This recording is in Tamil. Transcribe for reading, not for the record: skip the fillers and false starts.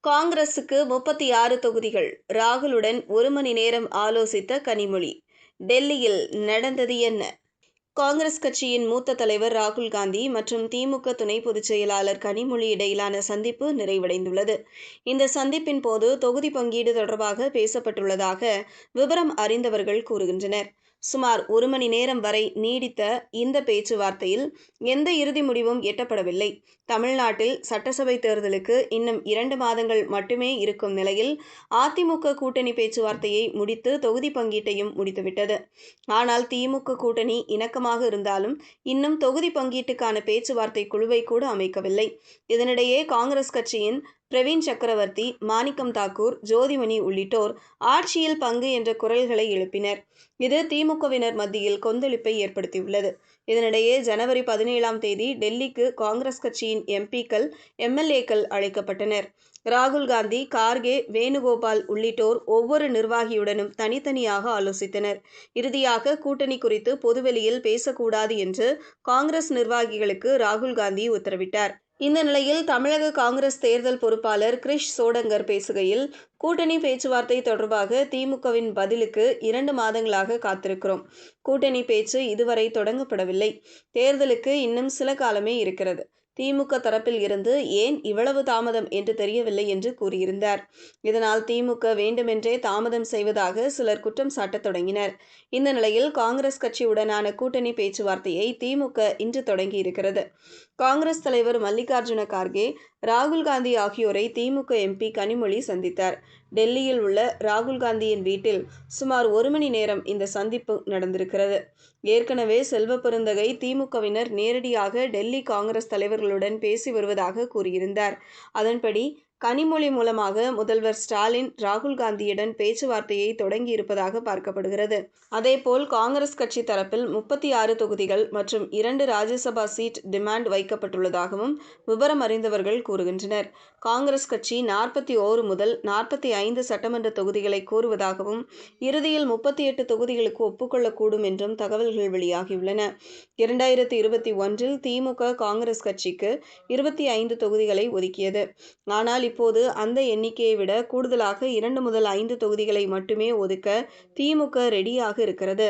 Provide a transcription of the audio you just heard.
காங்கிரசுக்கு 36 தொகுதிகள். ராகுலுடன் 1 மணி நேரம் ஆலோசித்த கனிமொழி. டெல்லியில் நடந்தது என்ன? காங்கிரஸ் கட்சியின் மூத்த தலைவர் ராகுல் காந்தி மற்றும் திமுக துணை பொதுச் செயலாளர் கனிமொழி இடையிலான சந்திப்பு நிறைவடைந்துள்ளது. இந்த சந்திப்பின் போது தொகுதி பங்கீடு தொடர்பாக பேசப்பட்டுள்ளதாக விவரம் அறிந்தவர்கள் கூறுகின்றனர். சுமார் 1 மணி நேரம் வரை நீடித்த இந்த பேச்சுவார்த்தையில் எந்த இறுதி முடிவும் எட்டப்படவில்லை. தமிழ்நாட்டில் சட்டசபை தேர்தலுக்கு இன்னும் 2 மாதங்கள் மட்டுமே இருக்கும் நிலையில் அதிமுக கூட்டணி பேச்சுவார்த்தையை முடித்து தொகுதி பங்கீட்டையும் முடித்துவிட்டது. ஆனால் திமுக கூட்டணி இணக்கமாக இருந்தாலும் இன்னும் தொகுதி பங்கீட்டுக்கான பேச்சுவார்த்தை குழுவை கூட அமைக்கவில்லை. இதனிடையே காங்கிரஸ் கட்சியின் பிரவீன் சக்கரவர்த்தி, மாணிக்கம் தாக்கூர், ஜோதிமணி உள்ளிட்டோர் ஆட்சியில் பங்கு என்ற குரல்களை எழுப்பினர். இது திமுகவினர் மத்தியில் கொந்தளிப்பை ஏற்படுத்தியுள்ளது. இதனிடையே ஜனவரி 17ஆம் தேதி டெல்லிக்கு காங்கிரஸ் கட்சியின் எம்பிக்கள், எம்எல்ஏக்கள் அழைக்கப்பட்டனர். ராகுல் காந்தி, கார்கே, வேணுகோபால் உள்ளிட்டோர் ஒவ்வொரு நிர்வாகியுடனும் தனித்தனியாக ஆலோசித்தனர். இறுதியாக கூட்டணி குறித்து பொதுவெளியில் பேசக்கூடாது என்று காங்கிரஸ் நிர்வாகிகளுக்கு ராகுல் காந்தி உத்தரவிட்டார். இந்த நிலையில் தமிழக காங்கிரஸ் தேர்தல் பொறுப்பாளர் கிரிஷ் சோடங்கர் பேசுகையில், கூட்டணி பேச்சுவார்த்தை தொடர்பாக திமுகவின் பதிலுக்கு 2 மாதங்களாக காத்திருக்கிறோம். கூட்டணி பேச்சு இதுவரை தொடங்கப்படவில்லை. தேர்தலுக்கு இன்னும் சில காலமே இருக்கிறது. திமுக தரப்பில் இருந்து ஏன் இவ்வளவு தாமதம் என்று தெரியவில்லை என்று கூறியிருந்தார். இதனால் திமுக வேண்டுமென்றே தாமதம் செய்வதாக சிலர் குற்றம் சாட்டத் தொடங்கினர். இந்த நிலையில் காங்கிரஸ் கட்சியுடனான கூட்டணி பேச்சுவார்த்தையை திமுக இன்று தொடங்கியிருக்கிறது. காங்கிரஸ் தலைவர் மல்லிகார்ஜுன கார்கே, ராகுல் காந்தி ஆகியோரை திமுக எம்பி கனிமொழி சந்தித்தார். டெல்லியில் உள்ள ராகுல் காந்தியின் வீட்டில் சுமார் 1 மணி நேரம் இந்த சந்திப்பு நடந்திருக்கிறது. ஏற்கனவே செல்வ பெருந்தகை திமுகவினர் நேரடியாக டெல்லி காங்கிரஸ் தலைவர்களுடன் பேசி வருவதாக கூறியிருந்தார். அதன்படி கனிமொழி மூலமாக முதல்வர் ஸ்டாலின் ராகுல் காந்தியுடன் பேச்சுவார்த்தையை தொடங்கியிருப்பதாக பார்க்கப்படுகிறது. அதேபோல் காங்கிரஸ் கட்சி தரப்பில் 36 தொகுதிகள் மற்றும் 2 ராஜ்யசபா சீட் டிமாண்ட் வைக்கப்பட்டுள்ளதாகவும் விவரம் அறிந்தவர்கள் கூறுகின்றனர். காங்கிரஸ் கட்சி 41 முதல் 45 சட்டமன்ற தொகுதிகளை கோருவதாகவும் இறுதியில் 38 தொகுதிகளுக்கு ஒப்புக்கொள்ளக்கூடும் என்றும் தகவல்கள் வெளியாகியுள்ளன. 2021இல் திமுக காங்கிரஸ் கட்சிக்கு 25 தொகுதிகளை ஒதுக்கியது. ஆனால் இப்போது அந்த எண்ணிக்கையை விட கூடுதலாக 2 முதல் 5 தொகுதிகளை மட்டுமே ஒதுக்க திமுக ரெடியாக இருக்கிறது.